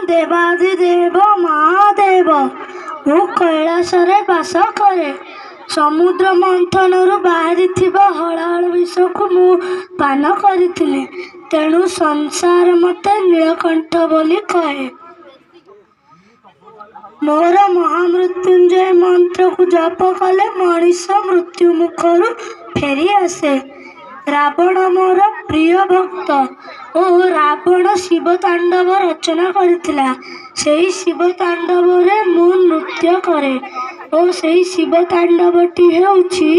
ଦେବାଧିଦେବ ମହାଦେବ। ମୁଁ କୈଳାସରେ ବାସ କରେ। ସମୁଦ୍ର ମନ୍ଥନରୁ ବାହାରିଥିବା ହଳାହଳ ବିଷକୁ ମୁଁ ପାନ କରିଥିଲି। ତେଣୁ ସଂସାର ମୋତେ ନୀଳକଣ୍ଠ ବୋଲି କହେ। ମୋର ମହାମୃତ୍ୟୁଞ୍ଜୟ ମନ୍ତ୍ରକୁ ଜପ କଲେ ମଣିଷ ମୃତ୍ୟୁ ମୁଖରୁ ଫେରି ଆସେ। ରାବଣ ମୋର ପ୍ରିୟ ଭକ୍ତ ଓ ରାବଣ ଶିବ ତାଣ୍ଡବ ରଚନା କରିଥିଲା। ସେହି ଶିବ ତାଣ୍ଡବରେ ମୁଁ ନୃତ୍ୟ କରେ ଓ ସେହି ଶିବ ତାଣ୍ଡବଟି ହେଉଛି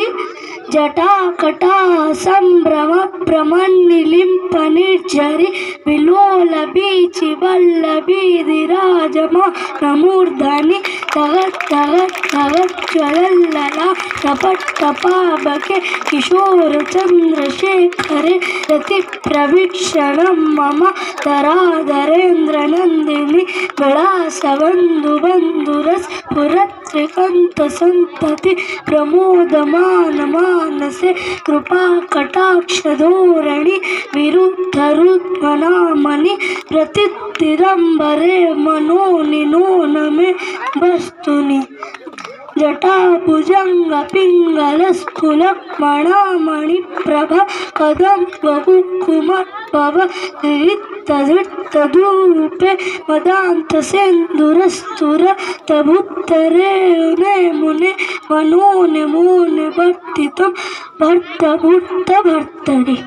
ଜଟାକଟା ସମ୍ଭ୍ରମ ପ୍ରମନ୍ନିଲିମ୍ପ ନିର୍ଝରି ବିଲୋଲ ବୀଚି ବଲ୍ଲଭୀ ବିରାଜମାନ मूर्धनि तगत् तगत् तगत् ज्वलल्लला टपट्टपावके किशोरचन्द्रशेखरे रतिप्रवीक्षणं मम धराधरेन्द्रनन्दिनी विलासबन्धुबन्धुरस्फुरत्रिकन्तसन्तति प्रमोदमानमानसे कृपाकटाक्षधोरणि विरुद्धरुद्वनामनि प्रतिदिगम्बरे मनोनिनोनमे वस्तुनि जटाभुजङ्गपिङ्गलस्फुलक्मणामणिप्रभा कदम्बकुङ्कुमोद्भव धृतधृतधूपे मदान्तसेन्दुरस्तुरतभुत्तरे मुने मनोनिमोनिवर्तितं भर्तभुर्तभर्तरि।